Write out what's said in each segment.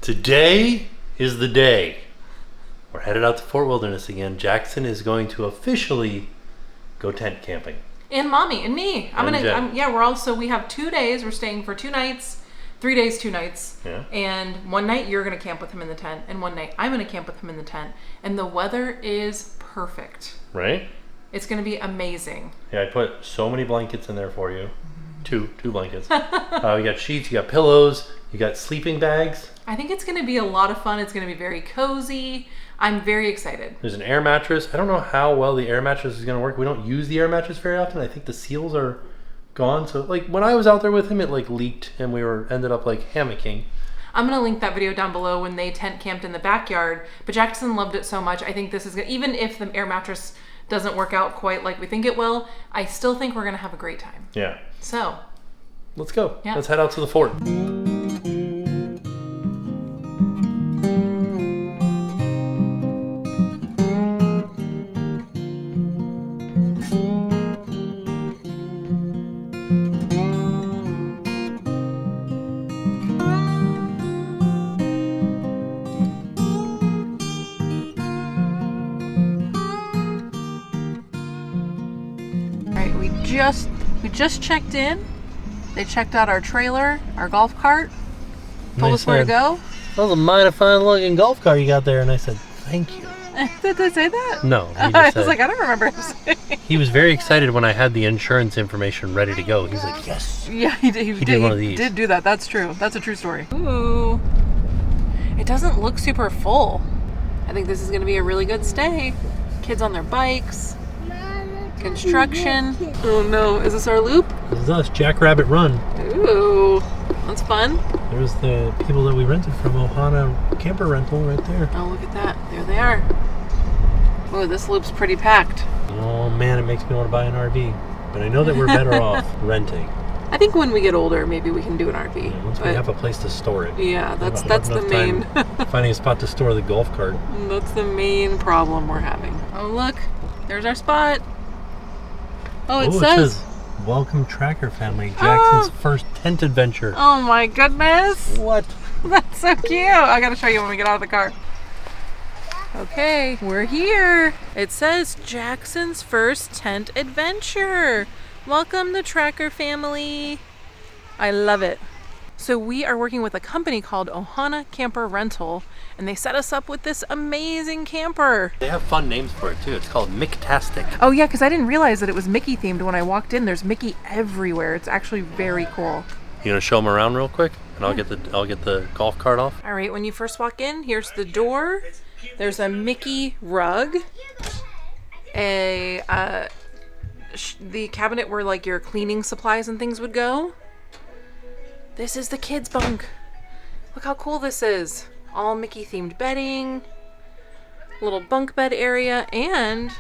Today is the day. We're headed out to Fort Wilderness again. Jackson is going to officially go tent camping. And mommy and me. We have 2 days. We're staying for 2 nights. 3 days, 2 nights. Yeah. And one night you're going to camp with him in the tent. And one night I'm going to camp with him in the tent. And the weather is perfect. Right? It's going to be amazing. Yeah, I put so many blankets in there for you. Two blankets. You got sheets, you got pillows, you got sleeping bags. I think it's going to be a lot of fun. It's going to be very cozy. I'm very excited. There's an air mattress. I don't know how well the air mattress is going to work. We don't use the air mattress very often. I think the seals are gone. So like when I was out there with him, it like leaked and we ended up like hammocking. I'm going to link that video down below when they tent camped in the backyard. But Jackson loved it so much. I think this is good. Even if the air mattress doesn't work out quite like we think it will, I still think we're going to have a great time. Yeah. So let's go. Yeah. Let's head out to the fort. We just checked in. They checked out our trailer, our golf cart, told us where to go. That was a mighty fine looking golf cart you got there, and I said, thank you. Did they say that? No. I was like, I don't remember him saying. He was very excited when I had the insurance information ready to go. He's like, yes. Yeah, he did one of these. He did do that. That's true. That's a true story. Ooh. It doesn't look super full. I think this is going to be a really good stay. Kids on their bikes. Construction. Oh no, is this our loop? This is us, Jackrabbit Run. Ooh, that's fun. There's the people that we rented from Ohana camper rental right there. Oh, look at that. There they are. Oh, this loop's pretty packed. Oh man, it makes me want to buy an RV. But I know that we're better off renting. I think when we get older, maybe we can do an RV. Yeah, once we have a place to store it. Yeah, that's the main. Finding a spot to store the golf cart. That's the main problem we're having. Oh look, there's our spot. Oh, it says welcome tracker family. Jackson's first tent adventure. Oh my goodness. What? That's so cute. I gotta show you when we get out of the car. Okay, we're here. It says Jackson's first tent adventure. Welcome the tracker family. I love it. So we are working with a company called Ohana Camper Rental, and they set us up with this amazing camper. They have fun names for it too. It's called Micktastic. Oh yeah, because I didn't realize that it was Mickey themed when I walked in. There's Mickey everywhere. It's actually very cool. You gonna show them around real quick, and I'll get the golf cart off. All right, when you first walk in, here's the door. There's a Mickey rug, the cabinet where like your cleaning supplies and things would go. This is the kids' bunk. Look how cool this is. All Mickey themed bedding, little bunk bed area, and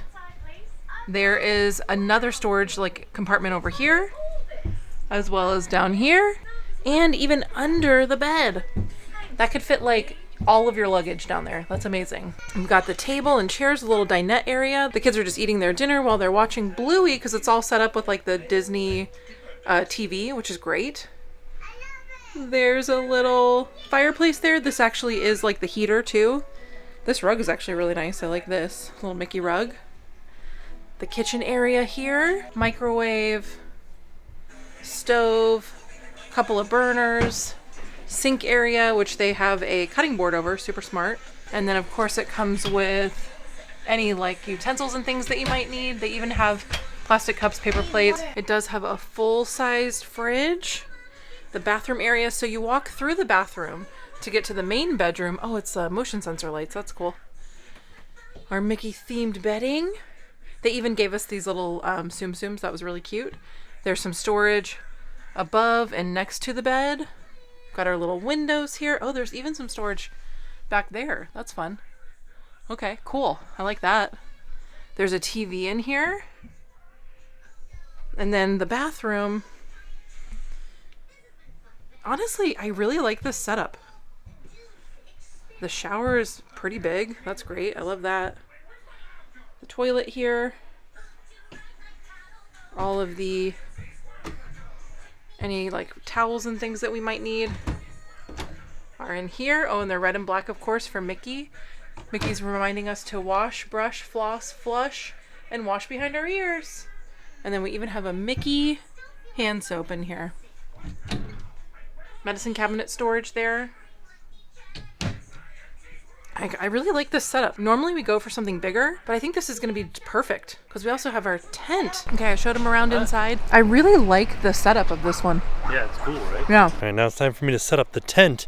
there is another storage like compartment over here, as well as down here, and even under the bed. That could fit like all of your luggage down there. That's amazing. We've got the table and chairs, a little dinette area. The kids are just eating their dinner while they're watching Bluey because it's all set up with like the Disney TV, which is great. There's a little fireplace there. This actually is like the heater too. This rug is actually really nice. I like this little Mickey rug. The kitchen area here, microwave, stove, a couple of burners, sink area, which they have a cutting board over, super smart. And then of course it comes with any like utensils and things that you might need. They even have plastic cups, paper plates. It does have a full-sized fridge. The bathroom area, so you walk through the bathroom to get to the main bedroom. Oh, it's motion sensor lights. That's cool. Our Mickey themed bedding. They even gave us these little Tsum Tsums. That was really cute. There's some storage above and next to the bed. Got our little windows here. Oh, there's even some storage back there. That's fun. Okay, cool. I like that. There's a TV in here. And then the bathroom. Honestly, I really like this setup. The shower is pretty big. That's great. I love that. The toilet here. All of any like towels and things that we might need. are in here. Oh, and they're red and black, of course, for Mickey. Mickey's reminding us to wash, brush, floss, flush, and wash behind our ears. And then we even have a Mickey hand soap in here. Medicine cabinet storage there. I really like this setup. Normally we go for something bigger, but I think this is going to be perfect because we also have our tent. Okay, I showed him around inside. I really like the setup of this one. Yeah, it's cool, right? Yeah. All right, now it's time for me to set up the tent.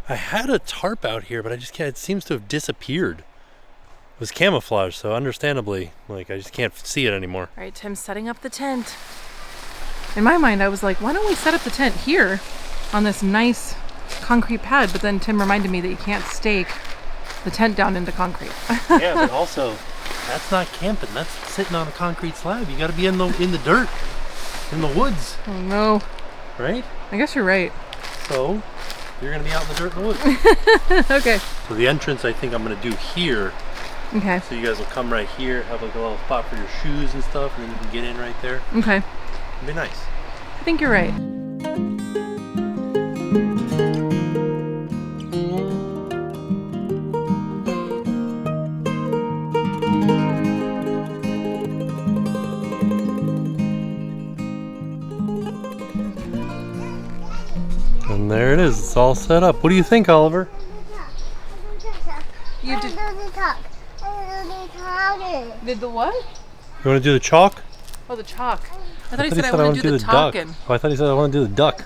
I had a tarp out here, but I just can't, it seems to have disappeared. It was camouflage, so understandably, like, I just can't see it anymore. All right, Tim's setting up the tent. In my mind, I was like, why don't we set up the tent here on this nice concrete pad? But then Tim reminded me that you can't stake the tent down into concrete. Yeah, but also, that's not camping. That's sitting on a concrete slab. You got to be in the dirt, in the woods. Oh no! Right? I guess you're right. So you're gonna be out in the dirt in the woods. Okay. So the entrance, I think I'm gonna do here. Okay. So you guys will come right here, have like a little spot for your shoes and stuff, and then you can get in right there. Okay. It'll be nice. I think you're right. And there it is. It's all set up. What do you think, Oliver? You did the what? You want to do the chalk? Oh, the chalk. I thought he said I want want to do the duck. talking. Oh, I thought he said I want to do the duck.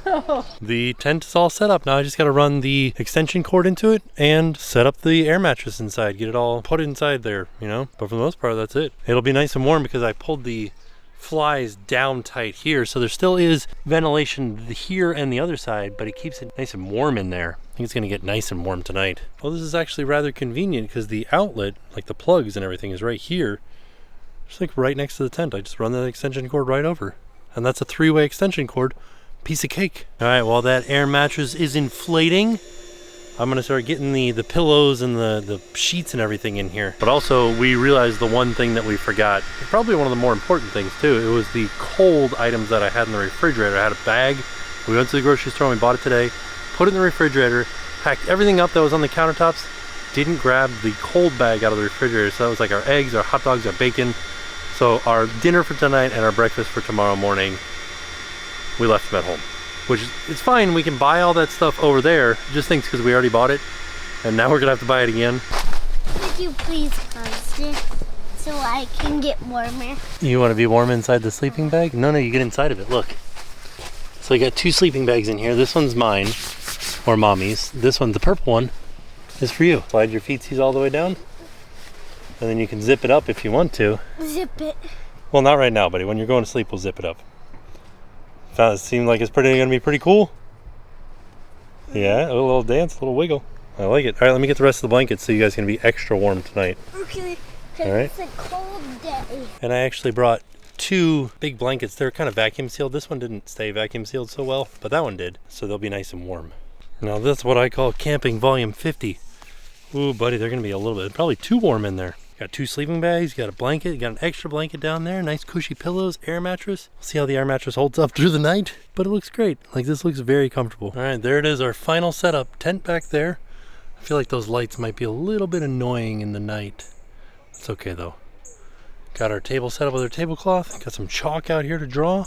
The tent is all set up. Now I just got to run the extension cord into it and set up the air mattress inside. Get it all put inside there, you know? But for the most part, that's it. It'll be nice and warm because I pulled the flies down tight here, so there still is ventilation here and the other side, but it keeps it nice and warm in there. I think it's going to get nice and warm tonight. Well, this is actually rather convenient because the outlet, like the plugs and everything, is right here. Just like right next to the tent. I just run that extension cord right over. And that's a 3-way extension cord. Piece of cake. All right, while that air mattress is inflating, I'm gonna start getting the pillows and the sheets and everything in here. But also, we realized the one thing that we forgot, probably one of the more important things too, it was the cold items that I had in the refrigerator. I had a bag. We went to the grocery store and we bought it today, put it in the refrigerator, packed everything up that was on the countertops, didn't grab the cold bag out of the refrigerator. So that was like our eggs, our hot dogs, our bacon. So our dinner for tonight and our breakfast for tomorrow morning, we left them at home. Which is, it's fine, we can buy all that stuff over there. Just thinks because we already bought it, and now we're gonna have to buy it again. Could you please close this so I can get warmer? You want to be warm inside the sleeping bag? No, you get inside of it, look. So I got 2 sleeping bags in here. This one's mine, or mommy's. This one, the purple one, is for you. Slide your feetsies all the way down, and then you can zip it up if you want to. Zip it. Well, not right now, buddy. When you're going to sleep, we'll zip it up. Found it seemed like it's gonna be pretty cool. Yeah, a little dance, a little wiggle. I like it. All right, let me get the rest of the blankets so you guys can be extra warm tonight. Okay, all right. It's a cold day. And I actually brought 2 big blankets. They're kind of vacuum sealed. This one didn't stay vacuum sealed so well, but that one did. So they'll be nice and warm. Now that's what I call camping volume 50. Ooh, buddy, they're gonna be a little bit, probably too warm in there. Got 2 sleeping bags, you got a blanket, you got an extra blanket down there, nice cushy pillows, air mattress. See how the air mattress holds up through the night, but it looks great. Like, this looks very comfortable. All right, there it is, our final setup. Tent back there. I feel like those lights might be a little bit annoying in the night. It's okay though. Got our table set up with our tablecloth, got some chalk out here to draw.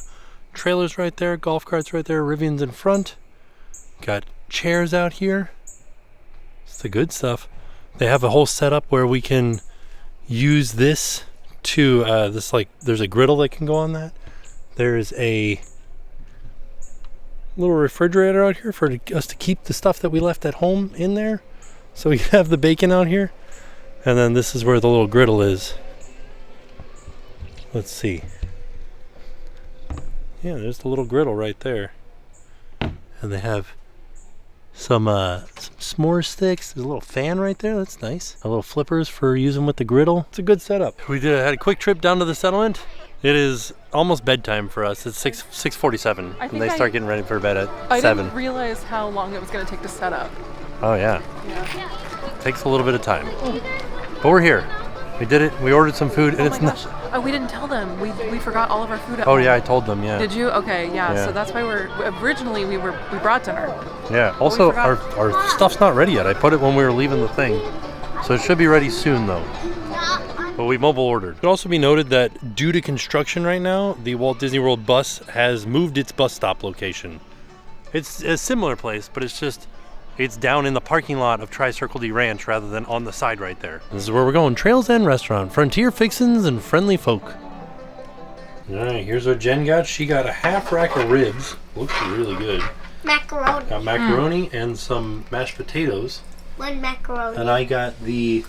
Trailers right there, golf carts right there, Rivians in front. Got chairs out here. It's the good stuff. They have a whole setup where we can use this to there's a griddle that can go on that. There's a little refrigerator out here for us to keep the stuff that we left at home in there, so we can have the bacon out here. And then this is where the little griddle is. Let's see. Yeah, there's the little griddle right there. And they have some s'more sticks. There's a little fan right there. That's nice. A little flippers for using with the griddle. It's a good setup. We had a quick trip down to the settlement. It is almost bedtime for us. It's 6:47, and they start getting ready for bed at 7. I didn't realize how long it was going to take to set up. Oh yeah. Yeah. Takes a little bit of time, but we're here. We did it. We ordered some food, and Oh it's my not. gosh. Oh, we didn't tell them. We forgot all of our food at Oh home. yeah, I told them. Yeah. Did you? Okay, yeah. Yeah. So that's why originally we brought dinner. Yeah. Also, forgot. our stuff's not ready yet. I put it when we were leaving the thing, so it should be ready soon though. But we mobile ordered. It should also be noted that due to construction right now, the Walt Disney World bus has moved its bus stop location. It's a similar place, but it's down in the parking lot of Tri-Circle D Ranch rather than on the side right there. This is where we're going. Trails End Restaurant, frontier fixins and friendly folk. All right, here's what Jen got. She got a half rack of ribs. Looks really good. Macaroni. Got macaroni and some mashed potatoes. One macaroni. And I got the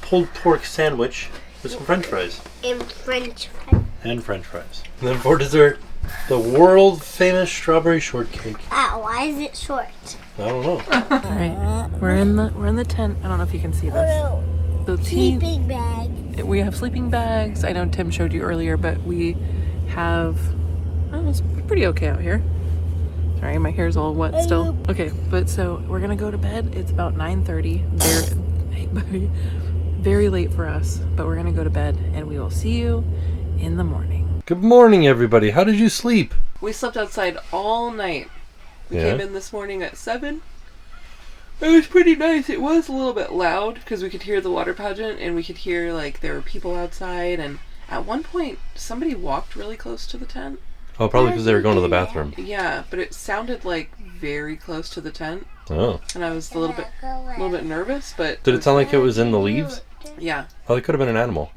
pulled pork sandwich with some french fries. And French fries. And french fries. And then for dessert, the world famous strawberry shortcake. Why is it short? I don't know. All right, we're in the tent. I don't know if you can see this. The team. Sleeping bag. We have sleeping bags. I know Tim showed you earlier, but we have. Oh, it's pretty okay out here. Sorry, my hair's all wet still. Okay, but so we're gonna go to bed. It's about 9:30. Very late for us, but we're gonna go to bed, and we will see you in the morning. Good morning, everybody. How did you sleep? We slept outside all night. We Yeah. came in this morning at 7. It was pretty nice. It was a little bit loud because we could hear the water pageant and we could hear like there were people outside, and at one point somebody walked really close to the tent. Oh, probably because they were going to the bathroom. Yeah, but it sounded like very close to the tent, Oh. and I was a little bit nervous, but Did it sound like it was in the leaves? yeah. Oh, it could have been an animal.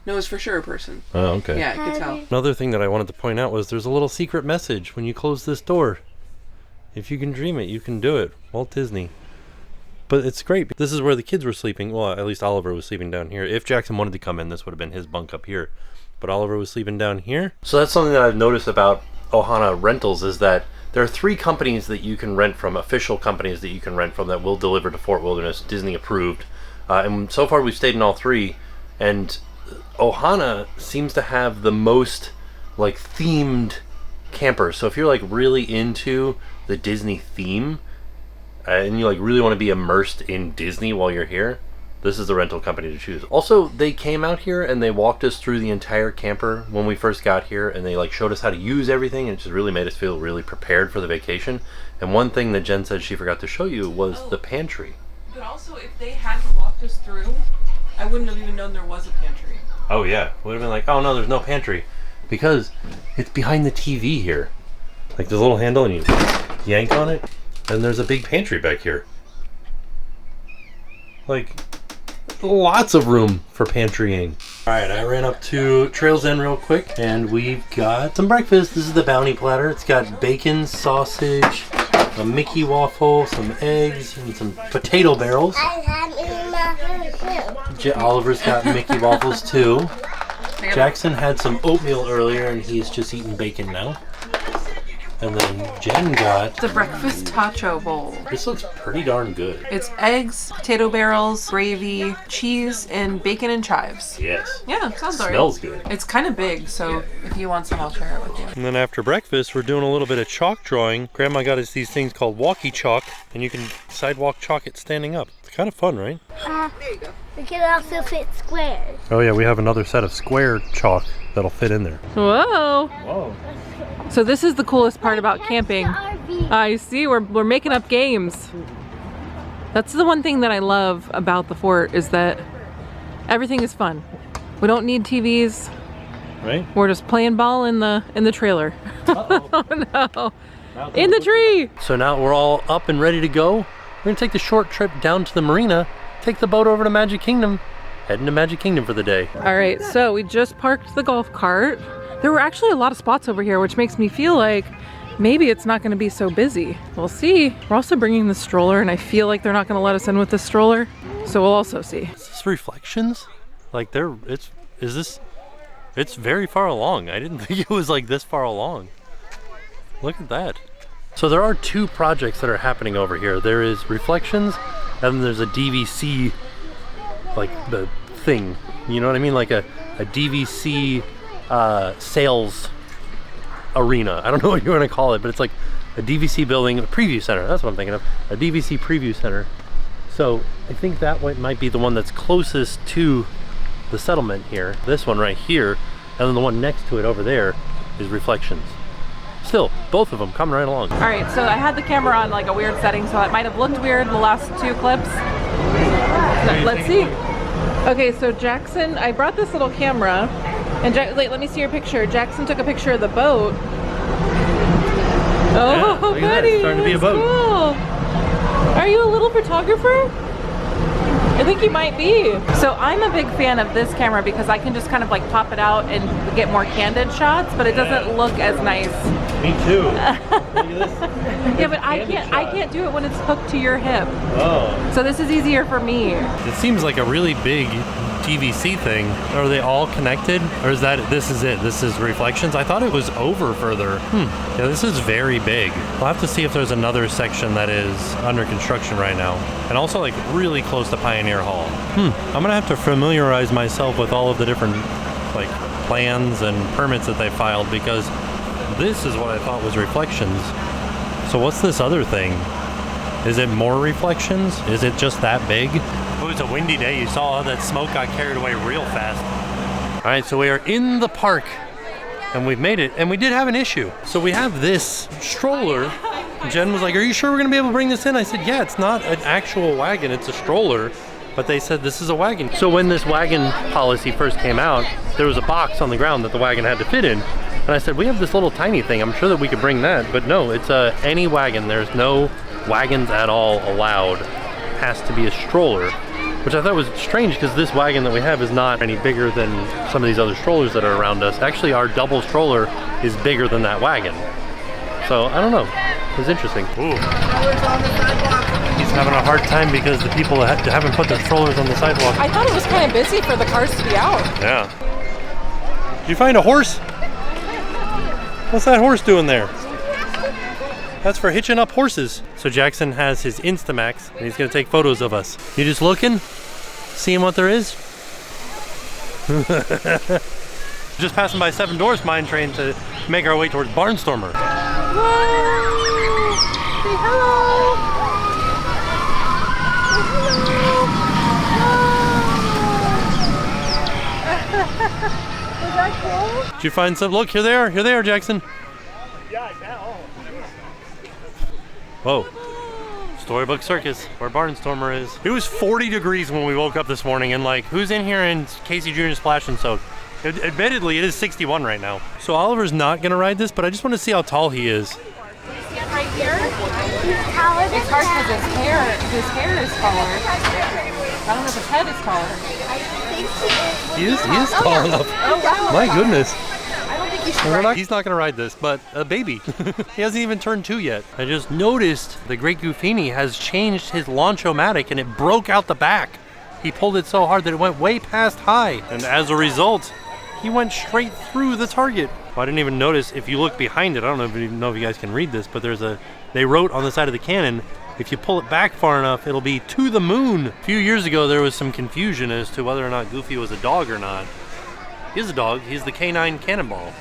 No, it was for sure a person. Oh, okay. Yeah, I could tell. Another thing that I wanted to point out was there's a little secret message when you close this door. If you can dream it, you can do it. Walt Disney. But it's great. This is where the kids were sleeping. Well, at least Oliver was sleeping down here. If Jackson wanted to come in, this would have been his bunk up here. But Oliver was sleeping down here. So that's something that I've noticed about Ohana Rentals is that there are 3 companies that you can rent from, official companies that you can rent from that will deliver to Fort Wilderness, Disney approved. And so far we've stayed in all 3. And Ohana seems to have the most like themed campers. So if you're like really into the Disney theme and you like really want to be immersed in Disney while you're here, this is the rental company to choose. Also, they came out here and they walked us through the entire camper when we first got here, and they like showed us how to use everything, and it just really made us feel really prepared for the vacation. And one thing that Jen said she forgot to show you was the pantry. But also, if they hadn't walked us through, I wouldn't have even known there was a pantry. Oh yeah, would have been like, oh no, there's no pantry, because it's behind the TV here. Like there's a little handle and you yank on it, and there's a big pantry back here. Like lots of room for pantrying. Alright, I ran up to Trails End real quick and we've got some breakfast. This is the bounty platter. It's got bacon, sausage, a Mickey waffle, some eggs, and some potato barrels. Oliver's got Mickey waffles too. Jackson had some oatmeal earlier and he's just eating bacon now. And then Jen got The breakfast tacho bowl. this. Looks pretty darn good. It's eggs, potato barrels, gravy, cheese, and bacon and chives. Yes. Yeah, sounds alright. Smells good. It's kind of big, so if you want some, I'll share it with you. And then after breakfast, we're doing a little bit of chalk drawing. Grandma got us these things called walkie chalk, and you can sidewalk chalk it standing up. It's kind of fun, right? There you go. We can also fit squares. Oh yeah, we have another set of square chalk that'll fit in there. Whoa! Whoa. So this is the coolest part about camping. I see, we're making up games. That's the one thing that I love about the fort is that everything is fun. We don't need TVs. Right? We're just playing ball in the trailer. Uh-oh. Oh no! In the tree! So now we're all up and ready to go. We're gonna take the short trip down to the marina, take the boat over to Magic Kingdom, head into Magic Kingdom for the day. All right, so we just parked the golf cart. There were actually a lot of spots over here, which makes me feel like maybe it's not gonna be so busy. We'll see. We're also bringing the stroller, and I feel like they're not gonna let us in with the stroller. So we'll also see. Is this Reflections? Like it's very far along. I didn't think it was like this far along. Look at that. So there are 2 projects that are happening over here. There is Reflections, and then there's a DVC, like the thing. You know what I mean? Like a DVC sales arena. I don't know what you want to call it, but it's like a DVC building, a preview center. That's what I'm thinking of. A DVC preview center. So I think that one might be the one that's closest to the settlement here. This one right here, and then the one next to it over there is reflections. Still, both of them coming right along. All right, so I had the camera on like a weird setting, so it might have looked weird the last 2 clips. Let's see. Okay, so Jackson, I brought this little camera, and wait, let me see your picture. Jackson took a picture of the boat. Oh, look at that. buddy, It's starting to be a boat. Cool. Are you a little photographer? I think you might be. So I'm a big fan of this camera because I can just kind of like pop it out and get more candid shots, but it doesn't look as nice. Me too. Look at this. Yeah, but I can't do it when it's hooked to your hip. Oh. So this is easier for me. It seems like a really big TVC thing. Are they all connected? Or is that, this is it? This is reflections? I thought it was over further. Yeah, this is very big. I'll have to see if there's another section that is under construction right now. And also like really close to Pioneer Hall. I'm gonna have to familiarize myself with all of the different like plans and permits that they filed, because this is what I thought was reflections. So what's this other thing? Is it more reflections? Is it just that big? Oh, it's a windy day. You saw that smoke got carried away real fast. All right, so we are in the park and we've made it, and we did have an issue. So we have this stroller. Jen was like, are you sure we're gonna be able to bring this in? I said, yeah, it's not an actual wagon, it's a stroller. But they said this is a wagon. So when this wagon policy first came out, there was a box on the ground that the wagon had to fit in. And I said, we have this little tiny thing. I'm sure that we could bring that. But no, it's any wagon. There's no wagons at all allowed. It has to be a stroller, which I thought was strange because this wagon that we have is not any bigger than some of these other strollers that are around us. Actually, our double stroller is bigger than that wagon. So I don't know. It was interesting. Ooh. He's having a hard time because the people haven't put their strollers on the sidewalk. I thought it was kind of busy for the cars to be out. Yeah. Did you find a horse? What's that horse doing there? That's for hitching up horses. So Jackson has his Instamax and he's gonna take photos of us. You just looking? Seeing what there is? Just passing by Seven Dwarfs Mine Train to make our way towards Barnstormer. Whoa! Say hello! Is that cool? Did you find some? Look, here they are. Here they are, Jackson. Yeah, I found. Whoa. Storybook Circus, where Barnstormer is. It was 40 degrees when we woke up this morning, and like, who's in here in Casey Jr. splash and soak? Admittedly, it is 61 right now. So Oliver's not gonna ride this, but I just want to see how tall he is. See him right here? Taller than It's hard because that. his hair is taller. I don't know if his head is taller. I think He is tall enough. Oh wow! My goodness. I don't think you should. He's not gonna ride this, but a baby. He hasn't even turned 2 yet. I just noticed the Great Goofini has changed his launch-o-matic and it broke out the back. He pulled it so hard that it went way past high. And as a result, he went straight through the target. Well, I didn't even notice, if you look behind it, I don't know if you guys can read this, but they wrote on the side of the cannon, if you pull it back far enough, it'll be to the moon. A few years ago, there was some confusion as to whether or not Goofy was a dog or not. He is a dog. He's the K9 Cannonball.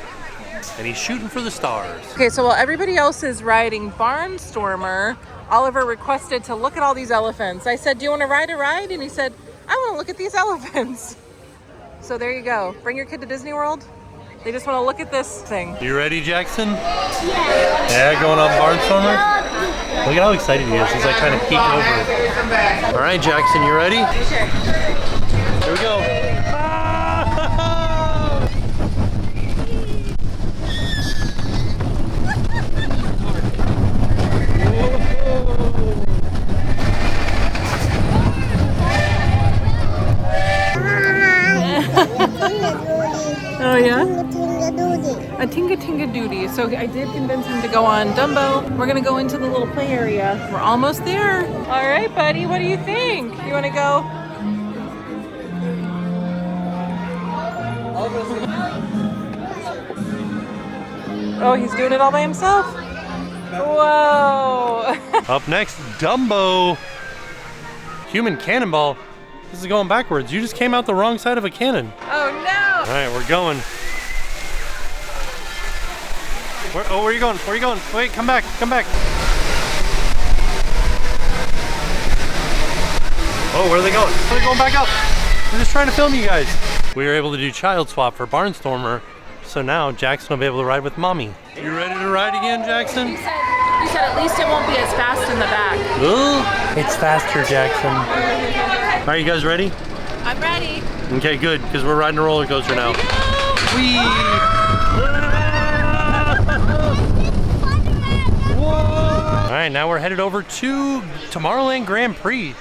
And he's shooting for the stars. Okay, so while everybody else is riding Barnstormer, Oliver requested to look at all these elephants. I said, do you want to ride a ride? And he said, I want to look at these elephants. So there you go. Bring your kid to Disney World. They just want to look at this thing. You ready, Jackson? Yeah, going on Barnstormer? Look at how excited he is. He's like trying to peek over. All right, Jackson, you ready? Here we go. Oh yeah? A Tinga Tinga Doody. So I did convince him to go on Dumbo. We're gonna go into the little play area. We're almost there. All right, buddy, what do you think? You wanna go? Oh, he's doing it all by himself? Whoa. Up next, Dumbo. Human Cannonball. This is going backwards. You just came out the wrong side of a cannon. Oh no. All right, we're going. Where are you going? Where are you going? Wait, come back, come back. Oh, where are they going? They're going back up. We're just trying to film you guys. we were able to do child swap for Barnstormer, so now Jackson will be able to ride with mommy. You ready to ride again, Jackson? You said at least it won't be as fast in the back. Ooh, it's faster, Jackson. All right, you guys ready? I'm ready. Okay, good, because we're riding a roller coaster now. Whee! All right, now we're headed over to Tomorrowland Grand Prix.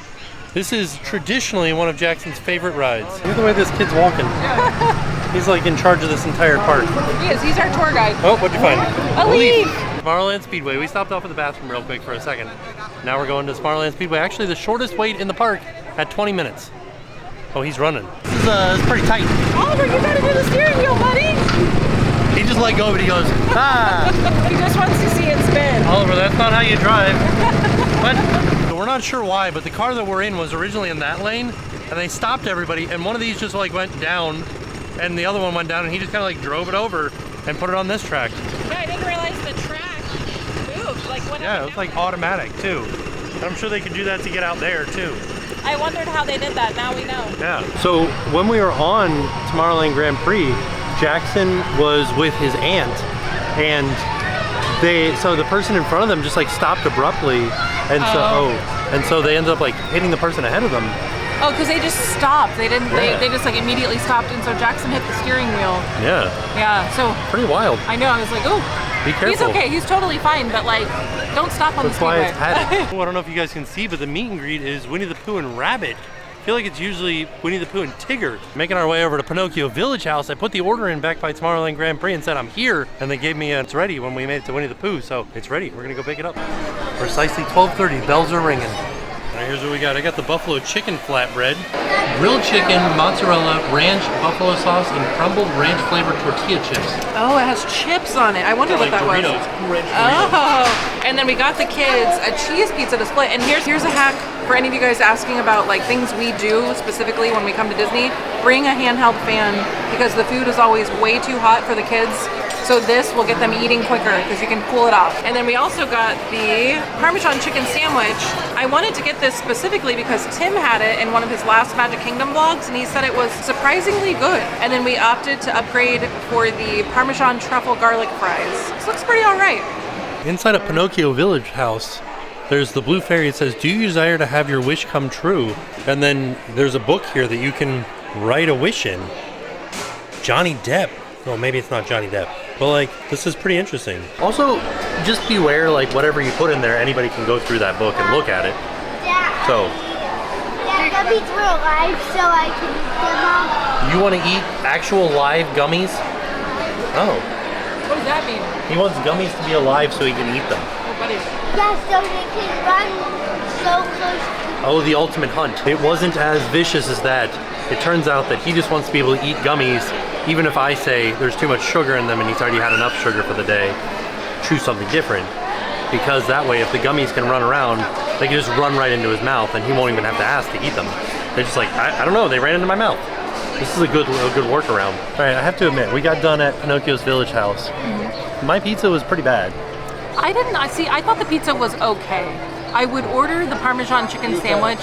This is traditionally one of Jackson's favorite rides. Look at the way this kid's walking. He's like in charge of this entire park. He is. He's our tour guide. Oh, what'd you find? A leaf. Tomorrowland Speedway. We stopped off at the bathroom real quick for a second. Now we're going to Tomorrowland Speedway. Actually, the shortest wait in the park at 20 minutes. Oh, he's running. This is pretty tight. Oliver, you gotta do the steering wheel, buddy. He just let go of it. He goes, ah. He just wants to see it spin. Oliver, that's not how you drive. What? So we're not sure why, but the car that we're in was originally in that lane, and they stopped everybody, and one of these just like went down, and the other one went down, and he just kind of like drove it over and put it on this track. Yeah, I didn't realize the track moved, like went Yeah, it was like automatic too. And I'm sure they could do that to get out there too. I wondered how they did that. Now we know. Yeah. So when we were on Tomorrowland Grand Prix, Jackson was with his aunt, and so the person in front of them just like stopped abruptly, and so they ended up like hitting the person ahead of them. Oh, because they just stopped. They didn't. They just like immediately stopped, and so Jackson hit the steering wheel. Yeah. Yeah. So. Pretty wild. I know. I was like, oh. Be careful. He's okay. He's totally fine, but like, don't stop on That's the why speedway. it's padded. Oh, I don't know if you guys can see, but the meet and greet is Winnie the Pooh and Rabbit. I feel like it's usually Winnie the Pooh and Tigger. Making our way over to Pinocchio Village House, I put the order in back by Tomorrowland Grand Prix and said I'm here, and they gave me it's ready when we made it to Winnie the Pooh, so it's ready. We're gonna go pick it up. Precisely 12:30, bells are ringing. All right, here's what we got. I got the buffalo chicken flatbread, grilled chicken, mozzarella, ranch, buffalo sauce, and crumbled ranch flavored tortilla chips. Oh, it has chips on it. I wonder what Like that Doritos, was. Cool Ranch Doritos. Oh, and then we got the kids a cheese pizza display. And here's a hack for any of you guys asking about like things we do specifically when we come to Disney. Bring a handheld fan because the food is always way too hot for the kids. So this will get them eating quicker because you can cool it off. And then we also got the Parmesan chicken sandwich. I wanted to get this specifically because Tim had it in one of his last Magic Kingdom vlogs and he said it was surprisingly good. And then we opted to upgrade for the Parmesan truffle garlic fries. This looks pretty all right. Inside of Pinocchio Village House, there's the blue fairy. It says, do you desire to have your wish come true? And then there's a book here that you can write a wish in. Johnny Depp. Well, maybe it's not Johnny Depp, but like, this is pretty interesting. Also, just beware, like whatever you put in there, anybody can go through that book and look at it. Yeah. So. Yeah, gummies were alive, so I can eat them. You want to eat actual live gummies? Oh. What does that mean? He wants gummies to be alive so he can eat them. Oh, buddy. Yeah, so they can run so close to. Oh, the ultimate hunt. It wasn't as vicious as that. It turns out that he just wants to be able to eat gummies, even if I say there's too much sugar in them and he's already had enough sugar for the day. Choose something different. Because that way, if the gummies can run around, they can just run right into his mouth and he won't even have to ask to eat them. They're just like, I don't know, they ran into my mouth. This is a good workaround. All right, I have to admit, we got done at Pinocchio's Village House. Mm-hmm. My pizza was pretty bad. I thought the pizza was okay. I would order the Parmesan chicken sandwich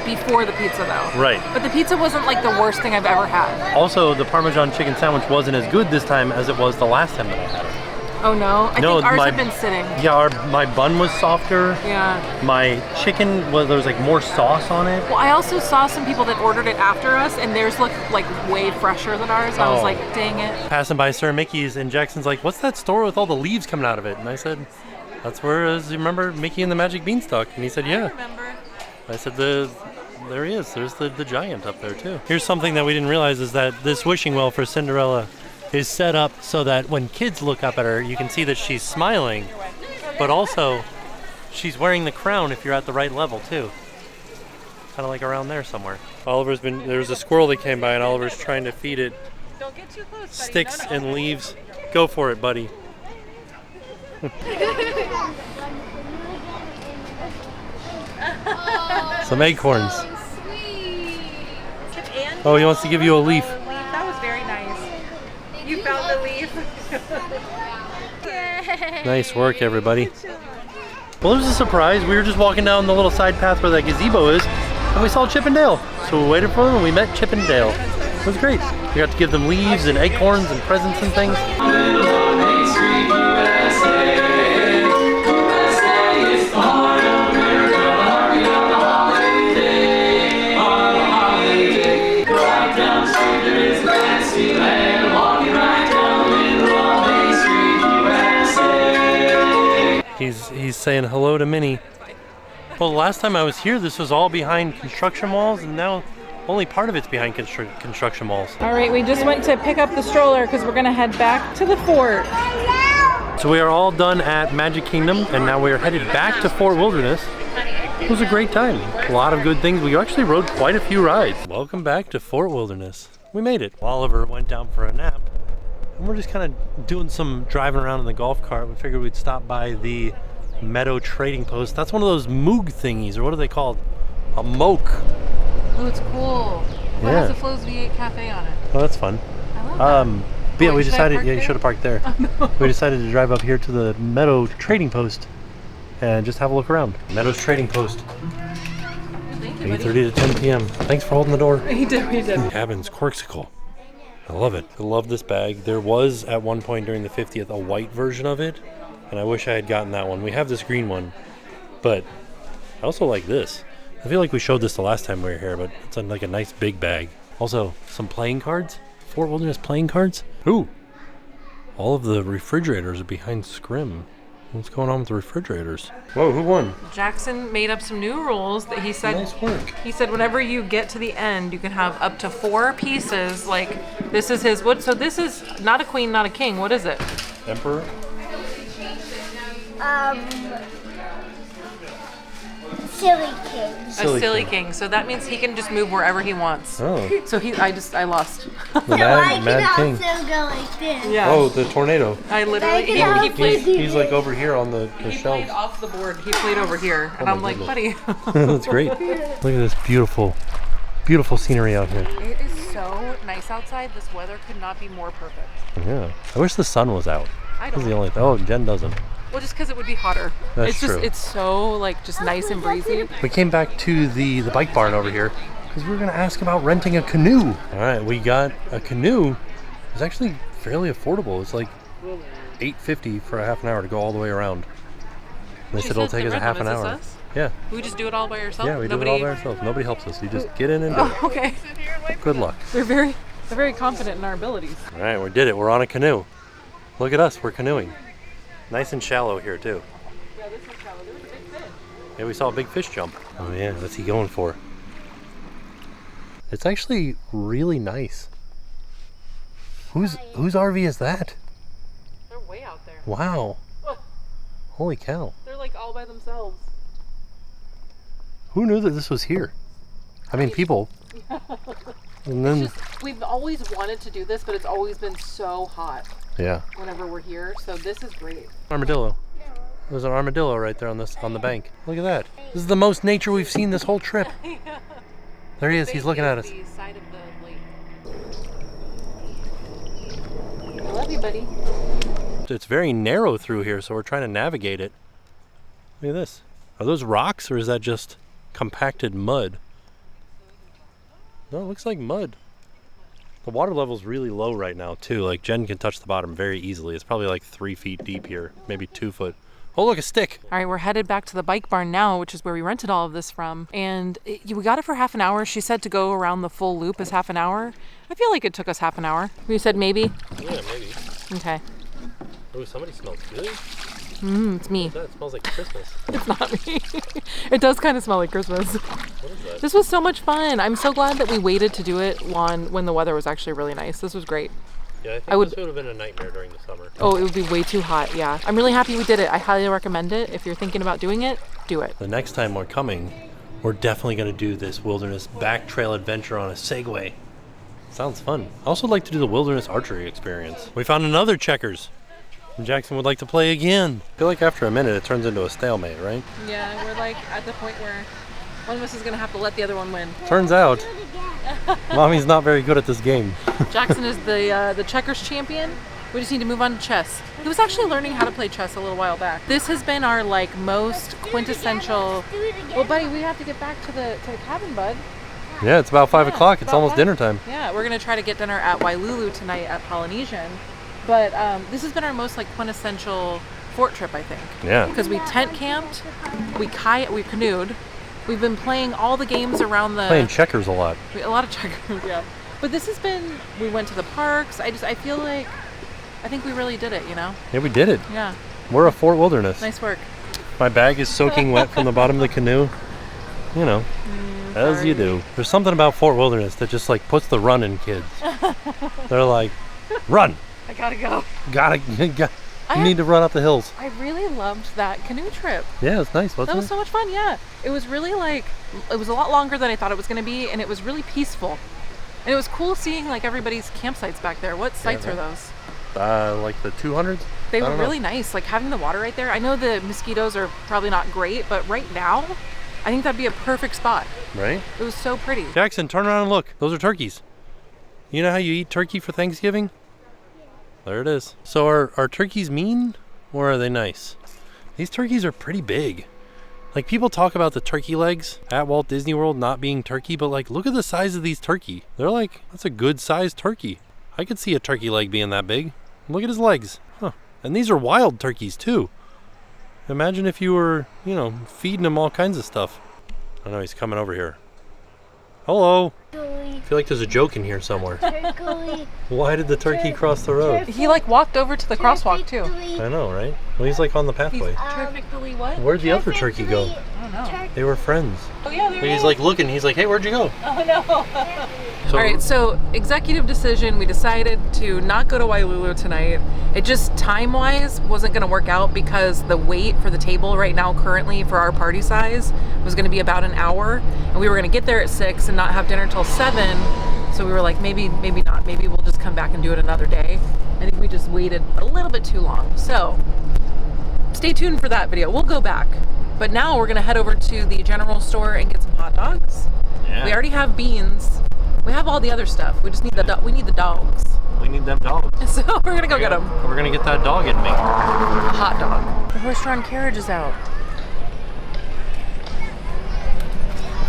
before the pizza though. Right. But the pizza wasn't like the worst thing I've ever had. Also, the Parmesan chicken sandwich wasn't as good this time as it was the last time that I had it. Oh no? I think ours had been sitting. Yeah, my bun was softer. Yeah. My chicken, there was like more sauce on it. Well, I also saw some people that ordered it after us and theirs looked like way fresher than ours. I was like, dang it. Passing by Sir Mickey's and Jackson's like, what's that store with all the leaves coming out of it? And I said, that's where, you remember Mickey and the Magic Beanstalk? And he said, yeah. I remember. I said, there he is. There's the giant up there too. Here's something that we didn't realize is that this wishing well for Cinderella is set up so that when kids look up at her, you can see that she's smiling, but also she's wearing the crown if you're at the right level too. Kind of like around there somewhere. There's a squirrel that came by and Oliver's trying to feed it Don't get too close, buddy. sticks and leaves. Go for it, buddy. Some acorns. Sweet. Oh, he wants to give you a leaf. That was very nice. You found the leaf. Nice work, everybody. Well, it was a surprise. We were just walking down the little side path where that gazebo is, and we saw Chip and Dale. So we waited for them, and we met Chip and Dale. It was great. We got to give them leaves and acorns and presents and things. He's saying hello to Minnie. Well, the last time I was here, this was all behind construction walls, and now only part of it's behind construction walls. All right, we just went to pick up the stroller because we're gonna head back to the fort. So we are all done at Magic Kingdom, and now we are headed back to Fort Wilderness. It was a great time. A lot of good things. We actually rode quite a few rides. Welcome back to Fort Wilderness. We made it. Oliver went down for a nap, and we're just kind of doing some driving around in the golf cart. We figured we'd stop by the Meadow Trading Post. That's one of those Moog thingies, or what are they called? A moke. Oh, it's cool. It Yeah. has a Flo's V8 Cafe on it. Oh, that's fun. I love that. But yeah, Oh, we should I decided, park yeah, you there? should have parked there. Oh, no. We decided to drive up here to the Meadow Trading Post and just have a look around. Meadows Trading Post, Thank you, 8:30 to 10 p.m. Thanks for holding the door. He did. Cabin's Corksicle. I love it. I love this bag. There was at one point during the 50th a white version of it, and I wish I had gotten that one. We have this green one, but I also like this. I feel like we showed this the last time we were here, but it's like a nice big bag. Also, some playing cards. Fort Wilderness playing cards. Ooh. All of the refrigerators are behind Scrim. What's going on with the refrigerators? Whoa, who won? Jackson made up some new rules that he said. Nice work. He said whenever you get to the end, you can have up to 4 pieces. Like this is his wood. So this is not a queen, not a king. What is it? Emperor? Silly king. A silly king. So that means he can just move wherever he wants. Oh, So I lost. the So I mad can king. also go like this. Yeah. Oh, the tornado. I literally he He's- played. He's like over here on the He shelf. played off the board. He played over here, and my I'm like, goodness. buddy. That's great. Look at this beautiful, beautiful scenery out here. It is so nice outside. This weather could not be more perfect. Yeah. I wish the sun was out. I That's don't the know. only thing. Oh, Jen doesn't. Well, just because it would be hotter. That's it's just true. it's so like just nice and breezy. We came back to the bike barn over here because we were going to ask about renting a canoe. All right, we got a canoe. It's actually fairly affordable. It's like $8.50 for a half an hour to go all the way around. And they said it'll take us a half an hour. Yeah, We just do it all by ourselves. yeah, we do it all by ourselves. Nobody helps us. You just get in and do it. Oh, okay. Good luck. They're very confident in our abilities. All right, we did it. We're on a canoe. Look at us. We're canoeing. Nice and shallow here too. Yeah, this is shallow. There was a big fish. Yeah, we saw a big fish jump. Oh yeah, what's he going for? It's actually really nice. Whose RV is that? They're way out there. Wow. Oh, Holy cow. they're like all by themselves. Who knew that this was here? I mean, people. And then, We've always wanted to do this, but it's always been so hot yeah, whenever we're here. So this is great. armadillo. There's an armadillo right there on the bank. Look at that. This is the most nature we've seen this whole trip. There he is. He's looking at us. The side of the lake. I love you, buddy. It's very narrow through here, so we're trying to navigate it. Look at this. Are those rocks or is that just compacted mud? No, it looks like mud. The water level's really low right now too. Like Jen can touch the bottom very easily. It's probably like 3 feet deep here, maybe 2 foot. Oh, look, a stick. All right, we're headed back to the bike barn now, which is where we rented all of this from. And we got it for half an hour. She said to go around the full loop is half an hour. I feel like it took us half an hour. You said maybe? Yeah, maybe. Okay. Oh, somebody smells good. It's me. That smells like Christmas. It's not me. It does kind of smell like Christmas. What is that? This was so much fun. I'm so glad that we waited to do it when the weather was actually really nice. This was great. Yeah, I think I would- this would have been a nightmare during the summer. Oh, it would be way too hot. Yeah. I'm really happy we did it. I highly recommend it. If you're thinking about doing it, do it. The next time we're coming, we're definitely going to do this wilderness back trail adventure on a Segway. Sounds fun. I also like to do the wilderness archery experience. We found another checkers. And Jackson would like to play again. I feel like after a minute it turns into a stalemate, right? Yeah, we're like at the point where one of us is going to have to let the other one win. Turns out, Mommy's not very good at this game. Jackson is the checkers champion. We just need to move on to chess. He was actually learning how to play chess a little while back. This has been our like most quintessential. Do it again. Well, buddy, we have to get back to the cabin, bud. Yeah, it's about 5 Yeah, o'clock. It's about almost 5. dinner time. Yeah, we're gonna try to get dinner at Wailulu tonight at Polynesian. But this has been our most like quintessential fort trip, I think. Yeah. Because we tent camped, we canoed, we've been playing all the games around the Playing checkers a lot. a lot of checkers, yeah. But this has been, we went to the parks. I feel like, I think we really did it, you know? Yeah, we did it. Yeah. We're a Fort Wilderness. Nice work. My bag is soaking wet from the bottom of the canoe. You know, as sorry. you do. There's something about Fort Wilderness that just like puts the run in kids. They're like, run. I gotta go. You need to run up the hills. I really loved that canoe trip. Yeah, it's nice, wasn't That was it? so much fun, yeah. It was really like, it was a lot longer than I thought it was gonna be, and it was really peaceful. And it was cool seeing like everybody's campsites back there. What sites are those? Like the 200s? They I were don't know. really nice, like having the water right there. I know the mosquitoes are probably not great, but right now, I think that'd be a perfect spot. Right? It was so pretty. Jackson, turn around and look. Those are turkeys. You know how you eat turkey for Thanksgiving? There it is. So are turkeys mean or are they nice? These turkeys are pretty big. Like people talk about the turkey legs at Walt Disney World not being turkey, but like look at the size of these turkey. They're like, that's a good sized turkey. I could see a turkey leg being that big. Look at his legs. Huh. And these are wild turkeys too. Imagine if you were, you know, feeding them all kinds of stuff. I know he's coming over here. Hello. I feel like there's a joke in here somewhere. Why did the turkey cross the road? He like walked over to the crosswalk too. I know, right? Well, he's like on the pathway. Perfectly what? Where'd the other turkey go? I don't know. They were friends. Oh yeah, there He's like looking. He's like, hey, where'd you go? Oh no. So, All right, so executive decision, we decided to not go to Wailulu tonight. It just time-wise wasn't gonna work out because the wait for the table right now currently for our party size was gonna be about an hour. And we were gonna get there at 6 and not have dinner till 7. So we were like, maybe not. Maybe we'll just come back and do it another day. I think we just waited a little bit too long. So stay tuned for that video. We'll go back. But now we're gonna head over to the general store and get some hot dogs. Yeah. We already have beans. We have all the other stuff. We just need we need the dogs. We need them dogs. So we're gonna go get them. We're gonna get that dog in me. Hot dog. The horse-drawn carriage is out.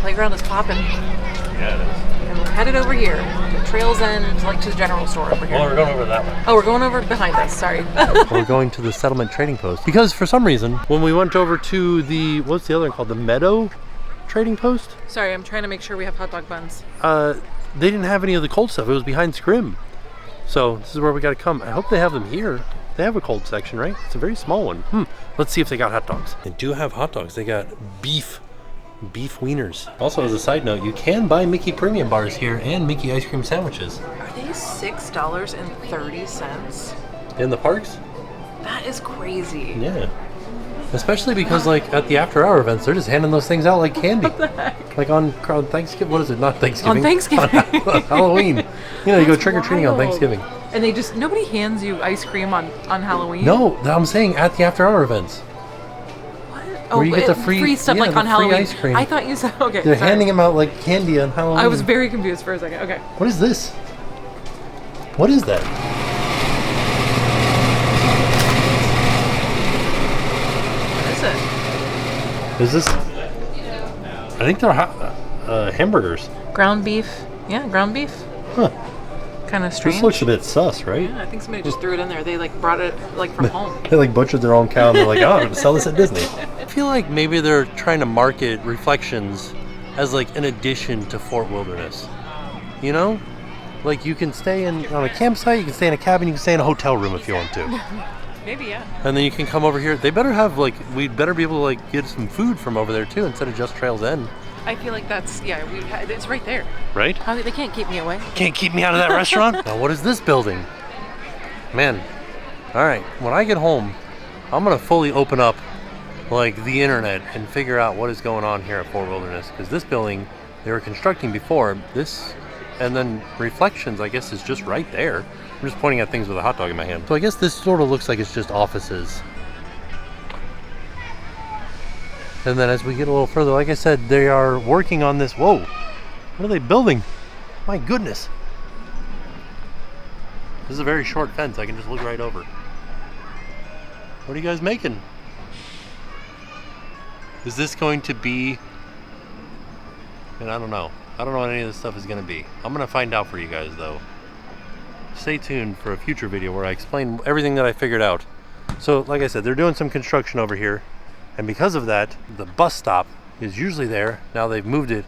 Playground is popping. Yeah, it is. And we're headed over here. The trails end, like to the general store over here. Well, we're going over that way. Oh, we're going over behind us. Sorry. We're going to the settlement trading post because for some reason when we went over to the what's the other one called, the Meadow trading post, Sorry, I'm trying to make sure we have hot dog buns. they didn't have any of the cold stuff. It was behind Scrim. So this is where we got to come. I hope they have them here. They have a cold section, right? It's a very small one. Let's see if they got hot dogs. They do have hot dogs. They got beef wieners. Also, as a side note, you can buy Mickey premium bars here and Mickey ice cream sandwiches. Are they $6.30? In the parks? That is crazy. Yeah. Especially because, like, at the after-hour events, they're just handing those things out like candy. What the heck? Like on Thanksgiving. What is it? Not Thanksgiving. On Thanksgiving. On Halloween. You know, you go That's trick-or-treating on wild. Thanksgiving. And nobody hands you ice cream on Halloween? No, I'm saying at the after-hour events. What? Where you get the free stuff yeah, like the on free Halloween. ice cream. I thought you said, okay. They're sorry. handing them out like candy on Halloween. I was very confused for a second. Okay. What is this? What is that? What is it? Is this? I think they're hamburgers. Ground beef. Yeah, ground beef. Huh. Kind of strange. This looks a bit sus, right? Yeah, I think somebody just threw it in there. They like brought it like from home. They like butchered their own cow and they're like, oh, I'm gonna sell this at Disney. I feel like maybe they're trying to market Reflections as like an addition to Fort Wilderness. You know? Like you can stay on a campsite, you can stay in a cabin, you can stay in a hotel room if you want to. Maybe, yeah. And then you can come over here. They better have we'd better be able to like get some food from over there too instead of just Trails End. I feel like that's, it's right there. Right? They can't keep me away. Can't keep me out of that restaurant. Now what is this building? Man, all right, when I get home, I'm gonna fully open up like the internet and figure out what is going on here at Fort Wilderness, because this building they were constructing before this, and then Reflections I guess is just right there. I'm just pointing at things with a hot dog in my hand. So I guess this sort of looks like it's just offices. And then as we get a little further, like I said, they are working on this. Whoa, what are they building? My goodness. This is a very short fence. I can just look right over. What are you guys making? Is this going to be, and I don't know. I don't know what any of this stuff is going to be. I'm going to find out for you guys, though. Stay tuned for a future video where I explain everything that I figured out. So, like I said, they're doing some construction over here. And because of that, the bus stop is usually there. Now they've moved it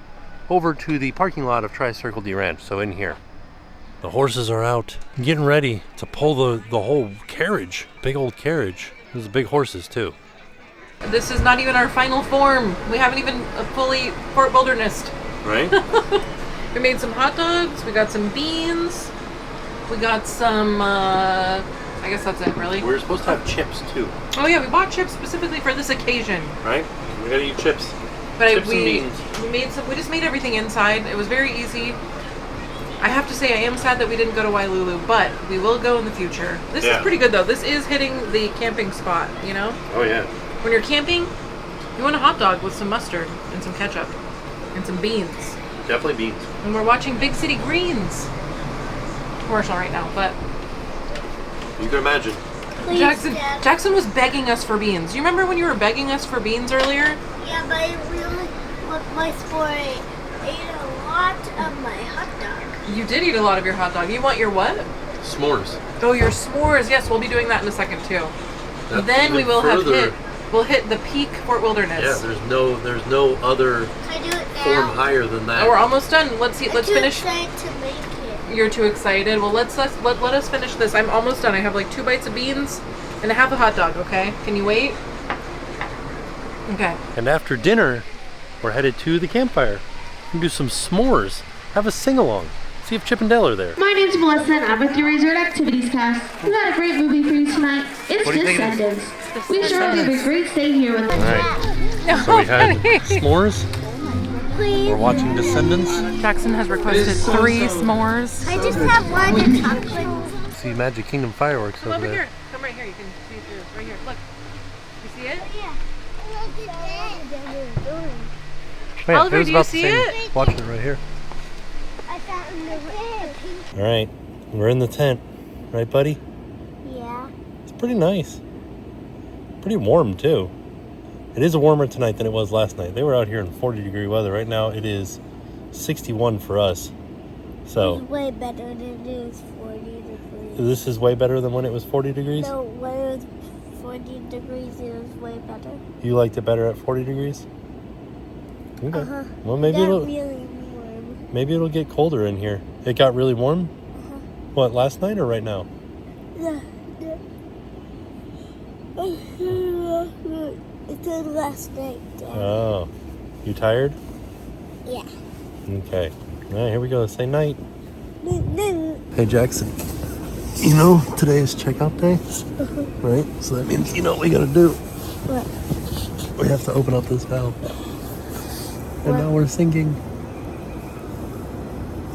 over to the parking lot of Tri-Circle D Ranch, so in here. The horses are out, getting ready to pull the whole carriage. Big old carriage. There's big horses, too. This is not even our final form. We haven't even fully Fort Wilderness. Right? We made some hot dogs, we got some beans, we got some, I guess that's it, really. We're supposed to have chips, too. Oh yeah, we bought chips specifically for this occasion. Right? We gotta eat chips. But Chips and we beans. we just made everything inside. It was very easy. I have to say, I am sad that we didn't go to Wailulu, but we will go in the future. This is pretty good, though. This is hitting the camping spot, you know? Oh, yeah. When you're camping, you want a hot dog with some mustard and some ketchup and some beans. Definitely beans. And we're watching Big City Greens commercial right now, but You can imagine. Please, Jackson Dad. Jackson was begging us for beans. You remember when you were begging us for beans earlier? Yeah, but I really, my sport ate a lot of my hot dog. You did eat a lot of your hot dog. You want your what? S'mores. Oh, your s'mores. Yes, we'll be doing that in a second too. That's Then we even will further. we'll hit the peak Fort Wilderness. Yeah, there's no other Can I do it form now? higher than that. Oh, we're almost done. Let's see. Let's I'm too finish. excited to make it. You're too excited. Well, let us finish this. I'm almost done. I have like 2 bites of beans and a half a hot dog. Okay, can you wait? Okay. And after dinner, we're headed to the campfire. We can do some s'mores. Have a sing-along. See if Chip and Dale are there. My name's Melissa and I'm with your Resort Activities class. We got a great movie for you tonight. It's What do you think it is? Descendants. We sure hope you have a great stay here with us. Alright, so we had s'mores. Please. We're watching Descendants. Jackson has requested 3 s'mores. I just have one with chocolate. See Magic Kingdom fireworks Come over over there. here. Come right here. You can see through. Right here. Look. You see it? Man, Oliver, it was do you about the see same. it? Watch it right here. I found the pink. Alright, we're in the tent. Right, buddy? Yeah. It's pretty nice. Pretty warm, too. It is warmer tonight than it was last night. They were out here in 40-degree weather. Right now, it is 61 for us. So, It's way better than it is 40 degrees. this is way better than when it was 40 degrees? No, when it was 40 degrees, it was way better. You liked it better at 40 degrees? Okay. Uh-huh. Well, maybe Not it'll really warm. maybe it'll get colder in here. It got really warm? What, last night or right now? It's the last night, Dad. Oh. You tired? Yeah. Okay. All right, here we go. Let's say night. Hey, Jackson. You know, today is checkout day, right? So that means you know what we gotta do. What? We have to open up this valve. And What? now we're sinking.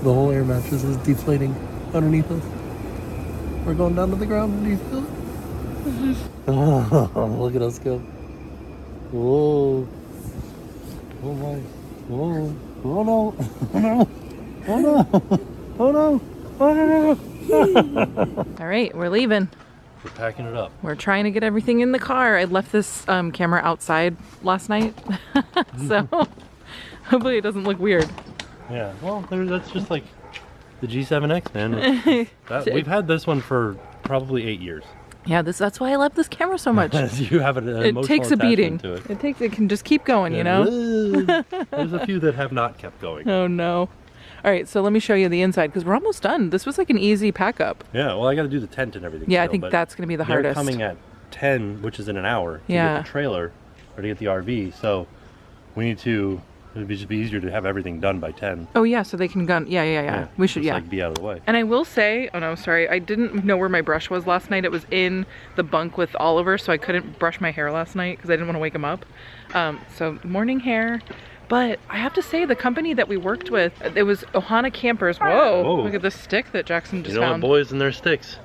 The whole air mattress is deflating underneath us. We're going down to the ground. Do you feel it? Oh, look at us go. Whoa. Oh my. Whoa. Oh no. Oh no. Oh no. Oh no. Oh no. All right, we're leaving. We're packing it up. We're trying to get everything in the car. I left this camera outside last night, so hopefully it doesn't look weird. Yeah. Well, that's just like the G7X, man. We've had this one for probably 8 years. Yeah, that's why I love this camera so much. You have an emotional It takes a beating. attachment to it. It can just keep going, you know? There's a few that have not kept going. Oh no. All right, so let me show you the inside because we're almost done. This was like an easy pack up. Yeah, well, I got to do the tent and everything. Yeah, I still, think but that's going to be the they're hardest. coming at 10, which is in an hour, to Yeah. get the trailer or to get the RV. So we need to. It'd just be easier to have everything done by 10. Oh yeah, so they can gun. Yeah. We should. Just, Yeah. like be out of the way. And I will say, oh no, sorry, I didn't know where my brush was last night. It was in the bunk with Oliver, so I couldn't brush my hair last night because I didn't want to wake him up. So morning hair. But I have to say, the company that we worked with, it was Ohana Campers. Whoa, Whoa. Look at this stick that Jackson just You know found. what, boys and their sticks.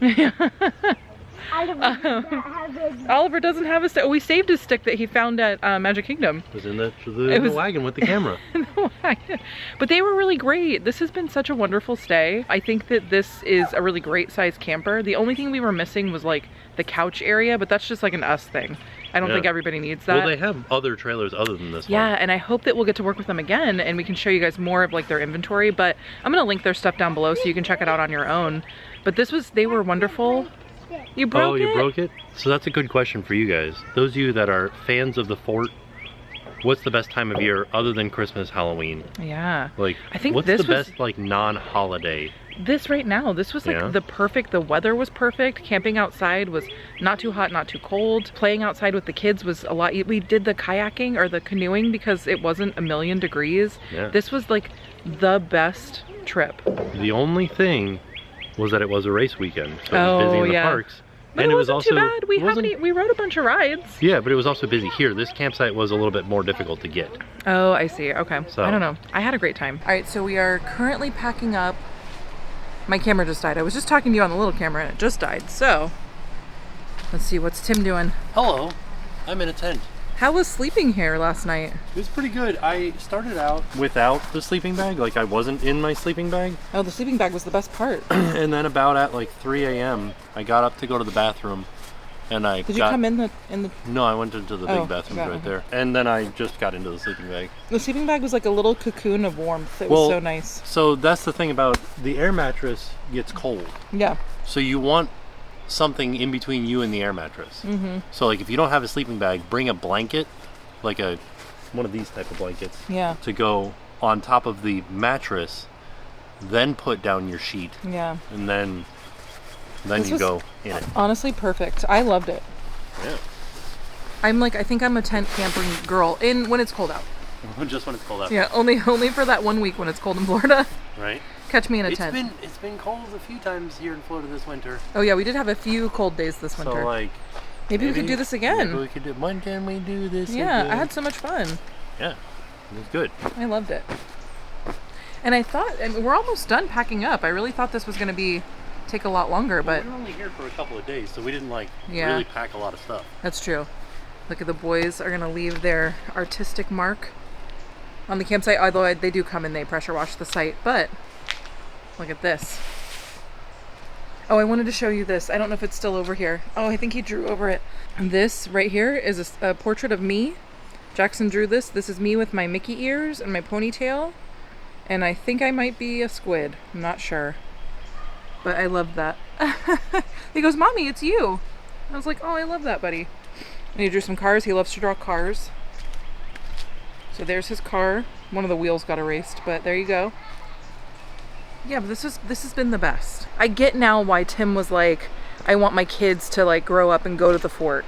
Oliver doesn't have a stick. Oh, we saved his stick that he found at Magic Kingdom. It was in the wagon with the camera. But they were really great. This has been such a wonderful stay. I think that this is a really great size camper. The only thing we were missing was like the couch area, but that's just like an us thing. I don't Yeah. think everybody needs that. Well, they have other trailers other than this Yeah, one. and I hope that we'll get to work with them again and we can show you guys more of like their inventory, but I'm gonna link their stuff down below so you can check it out on your own. But they were wonderful. You broke Oh, it? you broke it? So that's a good question for you guys. Those of you that are fans of the fort, what's the best time of year other than Christmas, Halloween? Yeah. Like, I think what's this the was- best like non-holiday? This right now, this was like Yeah. the weather was perfect. Camping outside was not too hot, not too cold. Playing outside with the kids was a lot. We did the kayaking or the canoeing because it wasn't a million degrees. Yeah. This was like the best trip. The only thing was that it was a race weekend, so it was busy in the parks. But And it it was wasn't also too bad. We rode a bunch of rides. Yeah, but it was also busy here. This campsite was a little bit more difficult to get. Oh, I see. Okay. So- I don't know. I had a great time. All right, so we are currently packing up. My camera just died. I was just talking to you on the little camera and it just died. So, let's see. What's Tim doing? Hello, I'm in a tent. How was sleeping here last night? It was pretty good. I started out without the sleeping bag, like I wasn't in my sleeping bag. Oh, the sleeping bag was the best part. And then about at like 3 a.m., I got up to go to the bathroom. And I Did you come in the No, I went into the Oh, big bathroom okay. right there. And then I just got into the sleeping bag. The sleeping bag was like a little cocoon of warmth. It Well- was so nice. So that's the thing about the air mattress gets cold. Yeah. So you want something in between you and the air mattress. Mm-hmm. So like if you don't have a sleeping bag, bring a blanket, like one of these type of blankets, Yeah. to go on top of the mattress, then put down your sheet, Yeah. and then This you was- go in it. Honestly, perfect. I loved it. Yeah. I think I'm a tent camping girl when it's cold out. Just when it's cold out. Yeah, only for that 1 week when it's cold in Florida. Right? Catch me in a tent. It's been cold a few times here in Florida this winter. Oh yeah, we did have a few cold days this winter. So like maybe we could do this again. Maybe we could do. When can we do this? Yeah, again? I had so much fun. Yeah, it was good. I loved it. And I mean, we're almost done packing up. I really thought this was going to take a lot longer, but we were only here for a couple of days, so we didn't Yeah. really pack a lot of stuff. that's true. Look at the boys are going to leave their artistic mark on the campsite, although they do come and they pressure wash the site, but look at this. Oh, I wanted to show you this. I don't know if it's still over here. Oh, I think he drew over it. This right here is a portrait of me. Jackson drew this. This is me with my Mickey ears and my ponytail. And I think I might be a squid. I'm not sure. But I love that. He goes, Mommy, it's you. I was like, oh, I love that, buddy. And he drew some cars. He loves to draw cars. So there's his car. One of the wheels got erased, but there you go. Yeah, but this has been the best. I get now why Tim was like, I want my kids to like grow up and go to the fort.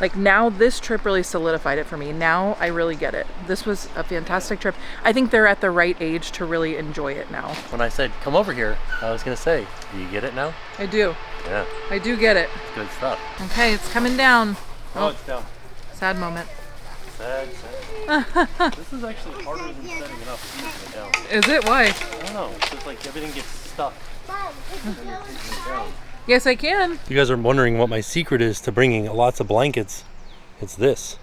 Like now this trip really solidified it for me. Now I really get it. This was a fantastic trip. I think they're at the right age to really enjoy it now. When I said come over here, I was gonna say, do you get it now? I do. Yeah, I do get it. it's good stuff. Okay, it's coming down. Oh, it's down. Sad moment. Sad. This is actually harder than setting it up and taking it down. Is it? Why? I don't know. It's just like everything gets stuck when you're taking it down. Yes, I can. You guys are wondering what my secret is to bringing lots of blankets. It's this.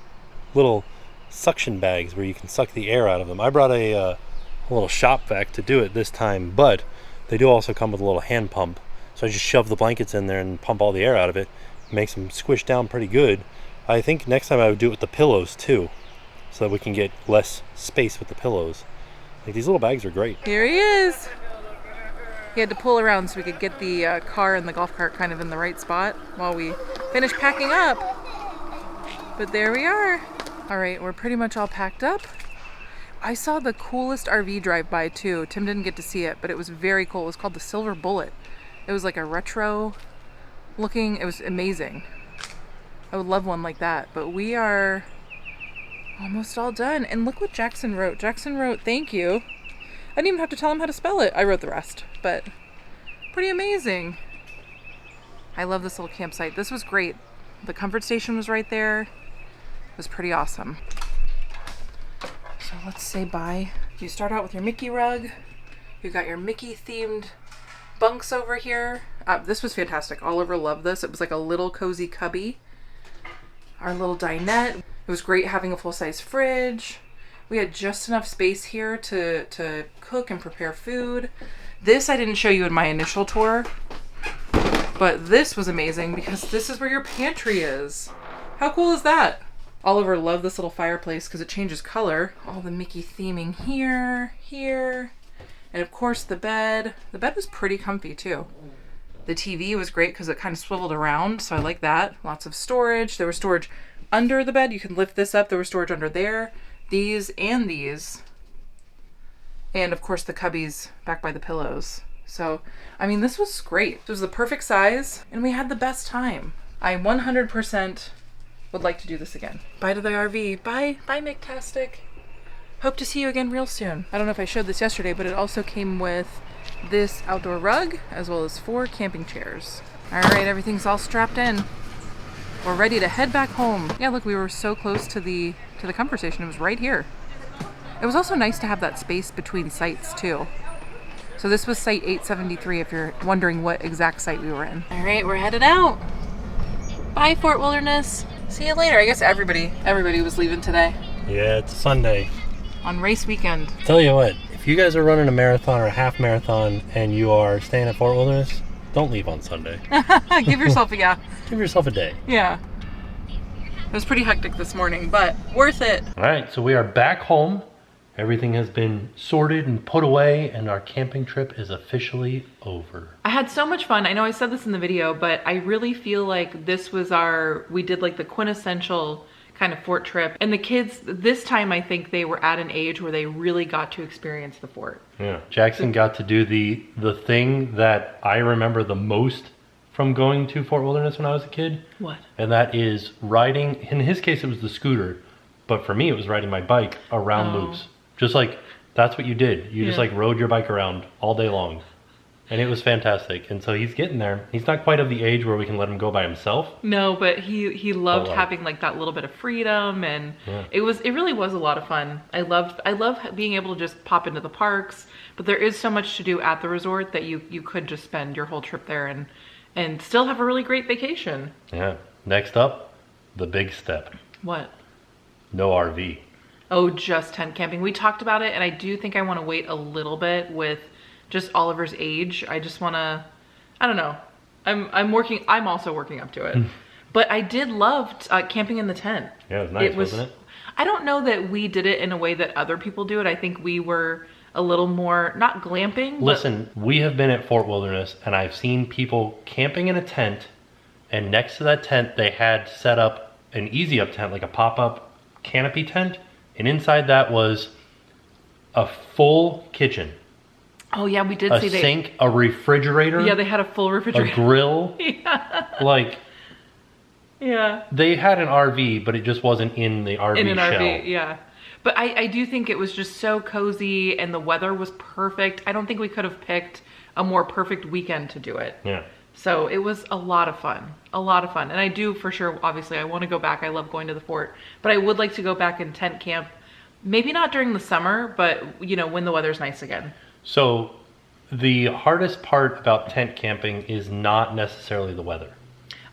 Little suction bags where you can suck the air out of them. I brought a little shop vac to do it this time, but they do also come with a little hand pump. So I just shove the blankets in there and pump all the air out of it. Makes them squish down pretty good. I think next time I would do it with the pillows too, so that we can get less space with the pillows. Like these little bags are great. Here he is. He had to pull around so we could get the car and the golf cart kind of in the right spot while we finish packing up. But there we are. All right, we're pretty much all packed up. I saw the coolest RV drive by too. Tim didn't get to see it, but it was very cool. It was called the Silver Bullet. It was like a retro looking, it was amazing. I would love one like that, but we are almost all done. And look what Jackson wrote. Jackson wrote, thank you. I didn't even have to tell him how to spell it. I wrote the rest, but pretty amazing. I love this little campsite. This was great. The comfort station was right there. It was pretty awesome. So let's say bye. You start out with your Mickey rug. You've got your Mickey themed bunks over here. This was fantastic. Oliver loved this. It was like a little cozy cubby. Our little dinette. It was great having a full-size fridge. We had just enough space here to cook and prepare food. This I didn't show you in my initial tour, but this was amazing because this is where your pantry is. How cool is that? Oliver loved this little fireplace because it changes color. All the Mickey theming here, here. And of course the bed. The bed was pretty comfy too. The TV was great because it kind of swiveled around, so I like that. Lots of storage. There was storage under the bed. You can lift this up. There was storage under there. These and these. And of course the cubbies back by the pillows. So, I mean, this was great. It was the perfect size and we had the best time. I 100% would like to do this again. Bye to the RV. Bye, Mctastic. Hope to see you again real soon. I don't know if I showed this yesterday, but it also came with this outdoor rug as well as 4 camping chairs. All right, everything's all strapped in. We're ready to head back home. Yeah, look, we were so close to the comfort station. It was right here. It was also nice to have that space between sites too. So this was site 873 if you're wondering what exact site we were in. All right, we're headed out. Bye, Fort Wilderness. See you later. I guess everybody was leaving today Yeah, it's Sunday. on race weekend. Tell you what, if you guys are running a marathon or a half marathon and you are staying at Fort Wilderness, don't leave on Sunday. Give yourself a Give yourself a day. Yeah. It was pretty hectic this morning, but worth it. All right, so we are back home. Everything has been sorted and put away, and our camping trip is officially over. I had so much fun. I know I said this in the video, but I really feel like this was we did like the quintessential kind of fort trip. And the kids, this time I think they were at an age where they really got to experience the fort. Yeah, Jackson got to do the thing that I remember the most from going to Fort Wilderness when I was a kid. What? And that is riding, in his case it was the scooter, but for me it was riding my bike around loops. Just like, that's what you did. You just like rode your bike around all day long. And it was fantastic. And so he's getting there. He's not quite of the age where we can let him go by himself. No, but he loved having like that little bit of freedom, and it really was a lot of fun. I love being able to just pop into the parks, but there is so much to do at the resort that you could just spend your whole trip there and still have a really great vacation. Yeah. Next up, the big step. What? No RV. Oh, just tent camping. We talked about it, and I do think I want to wait a little bit with just Oliver's age. I just want to, I don't know. I'm also working up to it. But I did love camping in the tent. Yeah, it was nice, wasn't it? I don't know that we did it in a way that other people do it. I think we were a little more, not glamping. Listen, we have been at Fort Wilderness, and I've seen people camping in a tent, and next to that tent, they had set up an easy up tent, like a pop-up canopy tent. And inside that was a full kitchen. Oh yeah, we did see a sink, a refrigerator. Yeah, they had a full refrigerator. A grill. Yeah. Like, yeah. They had an RV, but it just wasn't in the RV in an shell. RV, yeah. But I do think it was just so cozy, and the weather was perfect. I don't think we could have picked a more perfect weekend to do it. Yeah. So it was a lot of fun. A lot of fun. And I do for sure, obviously, I want to go back. I love going to the fort. But I would like to go back and tent camp. Maybe not during the summer, but, you know, when the weather's nice again. So the hardest part about tent camping is not necessarily the weather.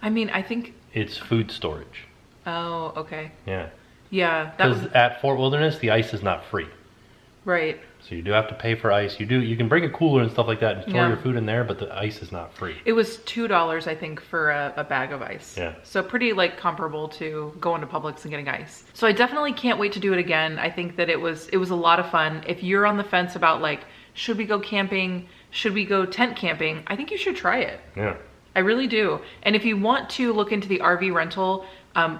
I mean, I think... It's food storage. Oh, okay. Yeah. Yeah. Because at Fort Wilderness, the ice is not free. Right. So you do have to pay for ice. You can bring a cooler and stuff like that and store your food in there, but the ice is not free. It was $2, I think, for a bag of ice. Yeah. So pretty like comparable to going to Publix and getting ice. So I definitely can't wait to do it again. I think that it was a lot of fun. If you're on the fence about like, should we go camping? Should we go tent camping? I think you should try it. Yeah. I really do. And if you want to look into the RV rental,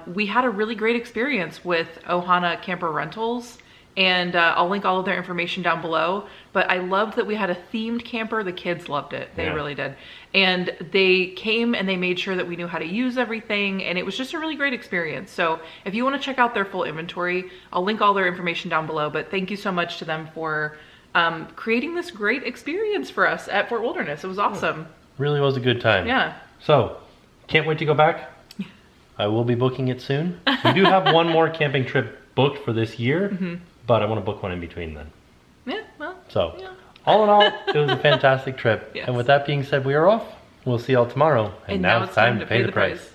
we had a really great experience with Ohana Camper Rentals. And I'll link all of their information down below. But I loved that we had a themed camper. The kids loved it. They really did. And they came and they made sure that we knew how to use everything. And it was just a really great experience. So if you want to check out their full inventory, I'll link all their information down below. But thank you so much to them for creating this great experience for us at Fort Wilderness. It was awesome. Really was a good time. Yeah. So, can't wait to go back. I will be booking it soon. We do have one more camping trip booked for this year, but I want to book one in between then. Yeah, well. So, all in all, it was a fantastic trip. Yes. And with that being said, we are off. We'll see y'all tomorrow. And now it's time to pay the price.